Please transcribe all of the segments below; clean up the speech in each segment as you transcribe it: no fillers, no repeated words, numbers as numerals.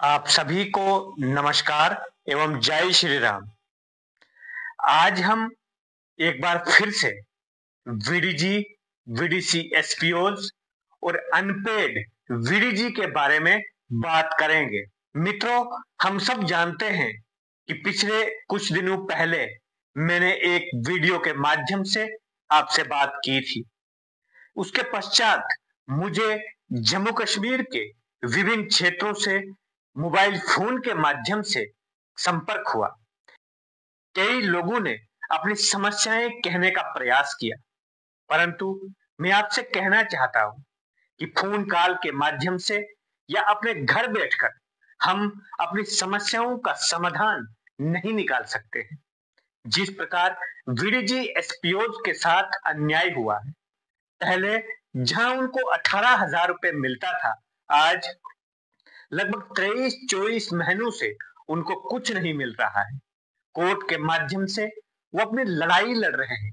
आप सभी को नमस्कार एवं जय श्री राम। आज हम एक बार फिर से वीडीजी, वीडीसी एसपीओज और अनपेड वीडीजी के बारे में बात करेंगे। मित्रों, हम सब जानते हैं कि पिछले कुछ दिनों पहले मैंने एक वीडियो के माध्यम से आपसे बात की थी। उसके पश्चात मुझे जम्मू कश्मीर के विभिन्न क्षेत्रों से मोबाइल फोन के माध्यम से संपर्क हुआ। कई लोगों ने अपनी समस्याएं कहने का प्रयास किया, परंतु मैं आपसे कहना चाहता हूं कि फोन कॉल के माध्यम से या अपने घर बैठकर हम अपनी समस्याओं का समाधान नहीं निकाल सकते हैं। जिस प्रकार वीडीजी एसपीओज के साथ अन्याय हुआ है, पहले जहां उनको 18,000 रुपए मिलता था, आज लगभग 23-24 महीनों से उनको कुछ नहीं मिल रहा है। कोर्ट के माध्यम से वो अपनी लड़ाई लड़ रहे हैं,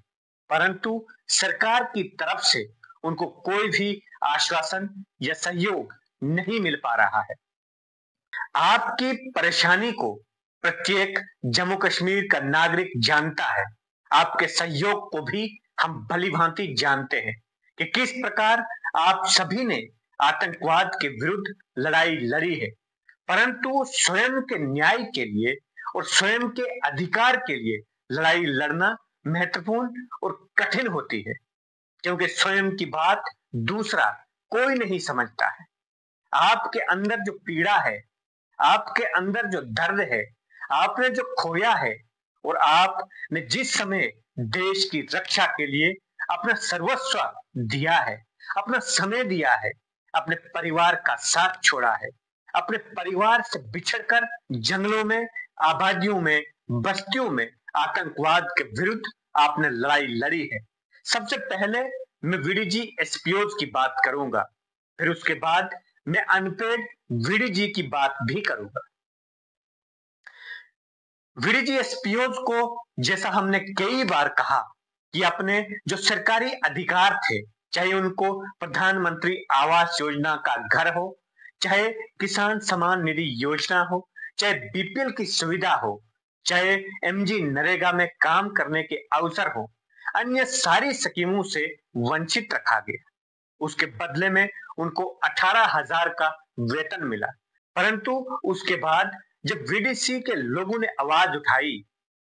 परंतु सरकार की तरफ से उनको कोई भी आश्वासन या सहयोग नहीं मिल पा रहा है। आपकी परेशानी को प्रत्येक जम्मू कश्मीर का नागरिक जानता है। आपके सहयोग को भी हम भलीभांति जानते हैं कि किस प्रकार आप सभी ने आतंकवाद के विरुद्ध लड़ाई लड़ी है, परंतु स्वयं के न्याय के लिए और स्वयं के अधिकार के लिए लड़ाई लड़ना महत्वपूर्ण और कठिन होती है, क्योंकि स्वयं की बात दूसरा कोई नहीं समझता है। आपके अंदर जो पीड़ा है, आपके अंदर जो दर्द है, आपने जो खोया है और आपने जिस समय देश की रक्षा के लिए अपना सर्वस्व दिया है, अपना समय दिया है, अपने परिवार का साथ छोड़ा है, अपने परिवार से बिछड़कर जंगलों में, आबादियों में, बस्तियों में आतंकवाद के विरुद्ध आपने लड़ाई लड़ी है। सबसे पहले मैं वीडीजी एसपीओज की बात करूंगा, फिर उसके बाद मैं अनपेड वीडीजी की बात भी करूंगा। वीडीजी एसपीओज को, जैसा हमने कई बार कहा, कि अपने जो सरकारी अधिकार थे, चाहे उनको प्रधानमंत्री आवास योजना का घर हो, चाहे किसान सम्मान निधि योजना हो, चाहे बीपीएल की सुविधा हो, चाहे एमजी नरेगा में काम करने के अवसर हो, अन्य सारी स्कीमों से वंचित रखा गया। उसके बदले में उनको 18,000 का वेतन मिला, परंतु उसके बाद जब वीडीसी के लोगों ने आवाज उठाई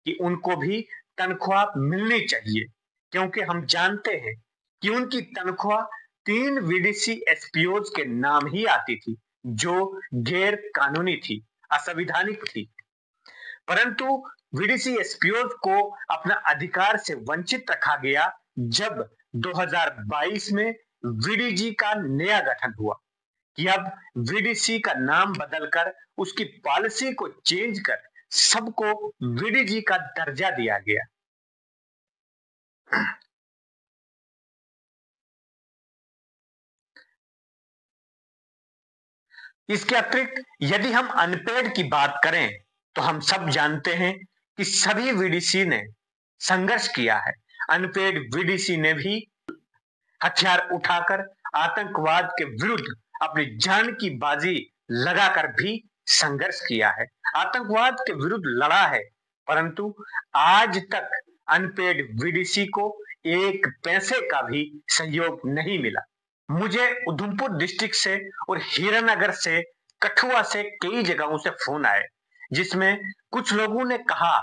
कि उनको भी तनख्वाह मिलनी चाहिए, क्योंकि हम जानते हैं कि उनकी तनख्वाह 3 वीडीसी एसपीओज के नाम ही आती थी, जो गैर कानूनी थी, असंवैधानिक थी। परंतु वीडीसी एसपीओज को अपना अधिकार से वंचित रखा गया जब 2022 में वीडीजी का नया गठन हुआ कि अब वीडीसी का नाम बदलकर उसकी पॉलिसी को चेंज कर सबको वीडीजी का दर्जा दिया गया। इसके अतिरिक्त यदि हम अनपेड की बात करें तो हम सब जानते हैं कि सभी वीडीसी ने संघर्ष किया है। अनपेड वीडीसी ने भी हथियार उठाकर आतंकवाद के विरुद्ध अपनी जान की बाजी लगाकर भी संघर्ष किया है, आतंकवाद के विरुद्ध लड़ा है, परंतु आज तक अनपेड वीडीसी को एक पैसे का भी सहयोग नहीं मिला। मुझे उधमपुर डिस्ट्रिक्ट से और हीरानगर से, कठुआ से कई जगहों से फोन आए, जिसमें कुछ लोगों ने कहा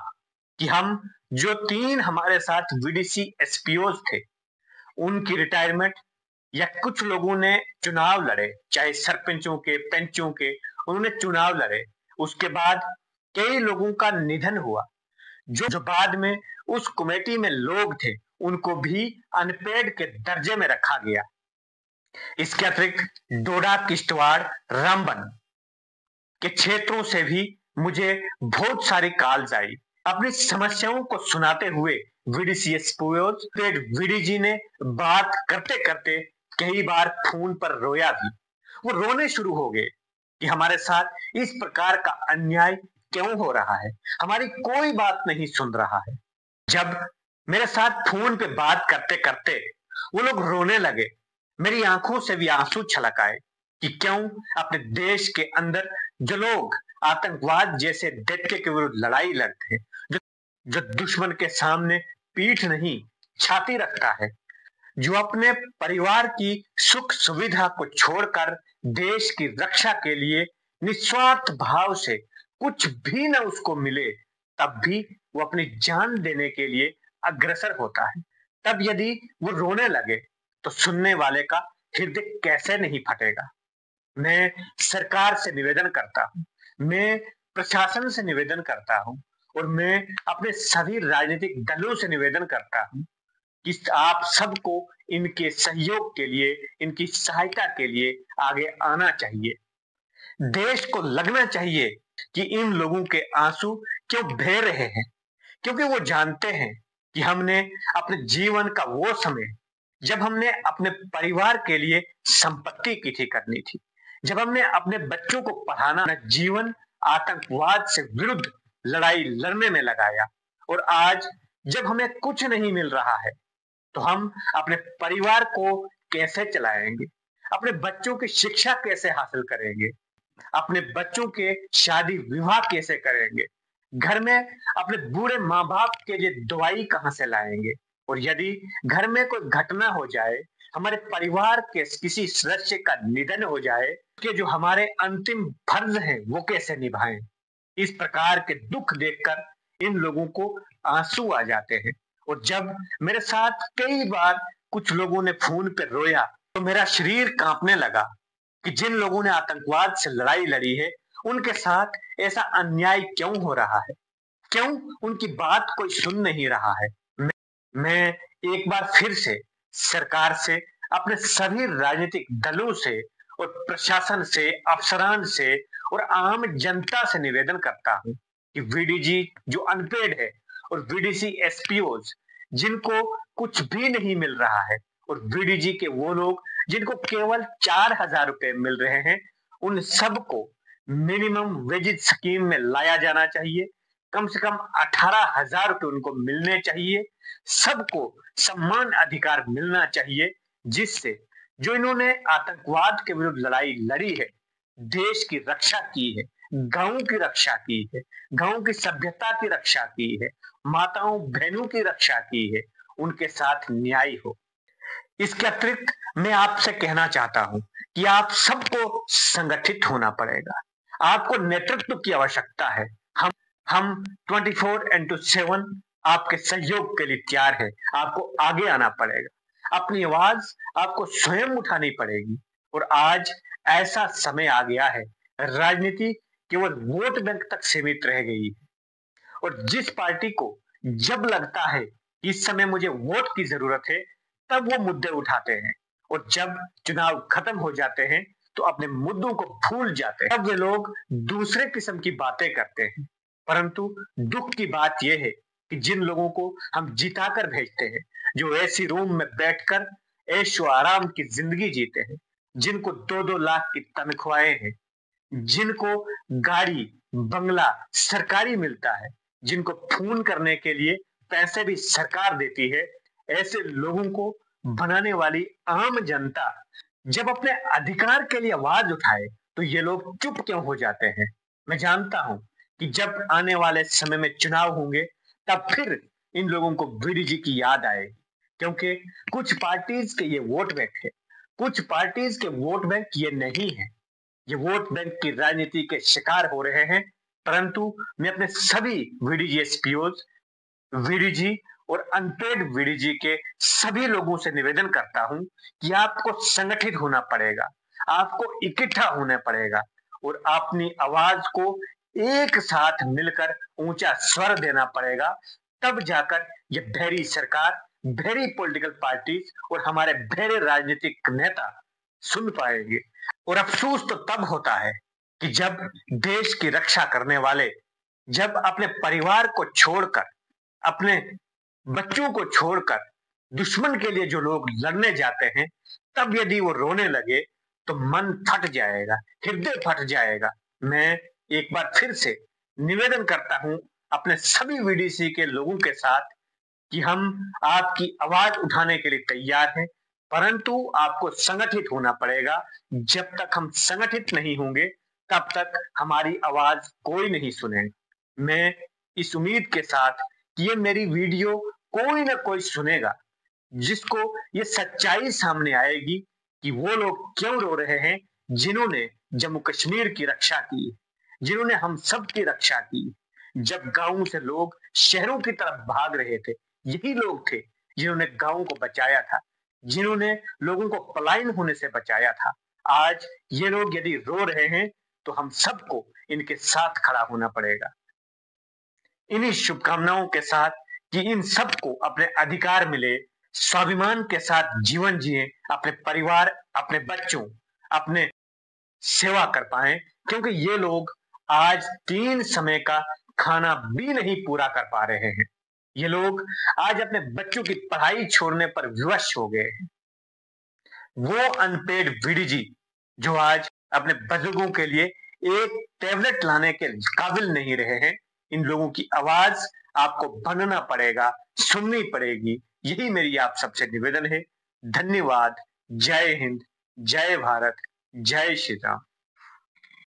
कि हम जो 3 हमारे साथ वीडीसी एसपीओज थे, उनकी रिटायरमेंट, या कुछ लोगों ने चुनाव लड़े, चाहे सरपंचों के, पंचों के, उन्होंने चुनाव लड़े, उसके बाद कई लोगों का निधन हुआ। जो बाद में उस कमेटी में लोग थे, उनको भी अनपेड के दर्जे में रखा गया। इसके अतिरिक्त डोडा, किश्तवाड़, रामबन के क्षेत्रों से भी मुझे बहुत सारी कॉल्स आई। अपनी समस्याओं को सुनाते हुए वीडीसी एसपीओज वीडीजी ने बात करते करते कई बार फोन पर रोया भी। वो रोने शुरू हो गए कि हमारे साथ इस प्रकार का अन्याय क्यों हो रहा है, हमारी कोई बात नहीं सुन रहा है। जब मेरे साथ फोन पे बात करते करते वो लोग रोने लगे, मेरी आंखों से भी आंसू छलक आए कि क्यों अपने देश के अंदर जो लोग आतंकवाद जैसे दैत्य के विरुद्ध लड़ाई लड़ते हैं, जो दुश्मन के सामने पीठ नहीं छाती रखता है, जो अपने परिवार की सुख सुविधा को छोड़कर देश की रक्षा के लिए निस्वार्थ भाव से कुछ भी न उसको मिले तब भी वो अपनी जान देने के लिए अग्रसर होता है। तब यदि वो रोने लगे तो सुनने वाले का हृदय कैसे नहीं फटेगा। मैं सरकार से निवेदन करता हूँ, मैं प्रशासन से निवेदन करता हूँ और मैं अपने सभी राजनीतिक दलों से निवेदन करता हूँ कि आप सबको इनके सहयोग के लिए, इनकी सहायता के लिए आगे आना चाहिए। देश को लगना चाहिए कि इन लोगों के आंसू क्यों बह रहे हैं, क्योंकि वो जानते हैं कि हमने अपने जीवन का वो समय जब हमने अपने परिवार के लिए संपत्ति इकट्ठी करनी थी, जब हमने अपने बच्चों को पढ़ाना, अपना जीवन आतंकवाद से विरुद्ध लड़ाई लड़ने में लगाया और आज जब हमें कुछ नहीं मिल रहा है तो हम अपने परिवार को कैसे चलाएंगे, अपने बच्चों की शिक्षा कैसे हासिल करेंगे, अपने बच्चों के शादी विवाह कैसे करेंगे, घर में अपने बूढ़े माँ बाप के लिए दवाई कहाँ से लाएंगे और यदि घर में कोई घटना हो जाए, हमारे परिवार के किसी सदस्य का निधन हो जाए, कि जो हमारे अंतिम फर्ज हैं वो कैसे निभाएं। इस प्रकार के दुख देखकर इन लोगों को आंसू आ जाते हैं और जब मेरे साथ कई बार कुछ लोगों ने फोन पे रोया तो मेरा शरीर कांपने लगा कि जिन लोगों ने आतंकवाद से लड़ाई लड़ी है उनके साथ ऐसा अन्याय क्यों हो रहा है, क्यों उनकी बात कोई सुन नहीं रहा है। मैं एक बार फिर से सरकार से, अपने सभी राजनीतिक दलों से और प्रशासन से, अफसरान से और आम जनता से निवेदन करता हूं कि वीडीजी जो अनपेड है और वीडीसी एसपीओज जिनको कुछ भी नहीं मिल रहा है और वीडीजी के वो लोग जिनको केवल 4,000 रुपए मिल रहे हैं, उन सबको मिनिमम वेजेज स्कीम में लाया जाना चाहिए। कम से कम 18,000 रुपए उनको मिलने चाहिए। सबको समान अधिकार मिलना चाहिए जिससे जो इन्होंने आतंकवाद के विरुद्ध लड़ाई लड़ी है, देश की रक्षा की है, गांव की रक्षा की है, गांव की सभ्यता की रक्षा की है, माताओं बहनों की रक्षा की है, उनके साथ न्याय हो। इसके अतिरिक्त मैं आपसे कहना चाहता हूं कि आप सबको संगठित होना पड़ेगा। आपको नेतृत्व की आवश्यकता है। हम 24x7 आपके सहयोग के लिए तैयार है। आपको आगे आना पड़ेगा, अपनी आवाज आपको स्वयं उठानी पड़ेगी। और आज ऐसा समय आ गया है, राजनीति केवल वोट बैंक तक सीमित रह गई है और जिस पार्टी को जब लगता है कि इस समय मुझे वोट की जरूरत है तब वो मुद्दे उठाते हैं और जब चुनाव खत्म हो जाते हैं तो अपने मुद्दों को भूल जाते हैं। तब वे लोग दूसरे किस्म की बातें करते हैं। परंतु दुख की बात यह है कि जिन लोगों को हम जिताकर भेजते हैं, जो ऐसी रूम में बैठकर ऐशो आराम की जिंदगी जीते हैं, जिनको 2-2 लाख की तनख्वाहें हैं, जिनको गाड़ी बंगला सरकारी मिलता है, जिनको फोन करने के लिए पैसे भी सरकार देती है, ऐसे लोगों को बनाने वाली आम जनता जब अपने अधिकार के लिए आवाज उठाए तो ये लोग चुप क्यों हो जाते हैं। मैं जानता हूं कि जब आने वाले समय में चुनाव होंगे तब फिर इन लोगों को वीडीजी की याद आएगी, क्योंकि कुछ पार्टीज के ये वोट बैंक है, कुछ पार्टीज के वोट बैंक ये नहीं है। ये वोट बैंक की राजनीति के शिकार हो रहे हैं। परंतु मैं अपने सभी वीडीजी एसपीओज, वीडीजी और अनपेड वीडीजी के सभी लोगों से निवेदन करता हूं कि आपको संगठित होना पड़ेगा, आपको इकट्ठा होना पड़ेगा और अपनी आवाज को एक साथ मिलकर ऊंचा स्वर देना पड़ेगा। तब जाकर ये भेरी सरकार, भेरी पॉलिटिकल पार्टीज और हमारे भेरे राजनीतिक नेता सुन पाएंगे। और अफसोस तो तब होता है कि जब देश की रक्षा करने वाले, जब अपने परिवार को छोड़कर, अपने बच्चों को छोड़कर दुश्मन के लिए जो लोग लड़ने जाते हैं, तब यदि वो रोने लगे तो मन फट जाएगा, हृदय फट जाएगा। मैं एक बार फिर से निवेदन करता हूं अपने सभी वीडीसी के लोगों के साथ कि हम आपकी आवाज उठाने के लिए तैयार हैं, परंतु आपको संगठित होना पड़ेगा। जब तक हम संगठित नहीं होंगे तब तक हमारी आवाज कोई नहीं सुनेगा। मैं इस उम्मीद के साथ कि ये मेरी वीडियो कोई ना कोई सुनेगा, जिसको ये सच्चाई सामने आएगी कि वो लोग क्यों रो रहे हैं जिन्होंने जम्मू कश्मीर की रक्षा की, जिन्होंने हम सब की रक्षा की। जब गांवों से लोग शहरों की तरफ भाग रहे थे, यही लोग थे जिन्होंने गांवों को बचाया था, जिन्होंने लोगों को पलायन होने से बचाया था। आज ये लोग यदि रो रहे हैं तो हम सबको इनके साथ खड़ा होना पड़ेगा। इन्हीं शुभकामनाओं के साथ कि इन सबको अपने अधिकार मिले, स्वाभिमान के साथ जीवन जिए, अपने परिवार, अपने बच्चों, अपने सेवा कर पाए, क्योंकि ये लोग आज 3 समय का खाना भी नहीं पूरा कर पा रहे हैं। ये लोग आज अपने बच्चों की पढ़ाई छोड़ने पर विवश हो गए हैं। वो अनपेड वीडीजी जो आज अपने बुजुर्गों के लिए एक टैबलेट लाने के काबिल नहीं रहे हैं, इन लोगों की आवाज आपको बनना पड़ेगा, सुननी पड़ेगी। यही मेरी आप सबसे निवेदन है। धन्यवाद। जय हिंद, जय भारत, जय श्री राम।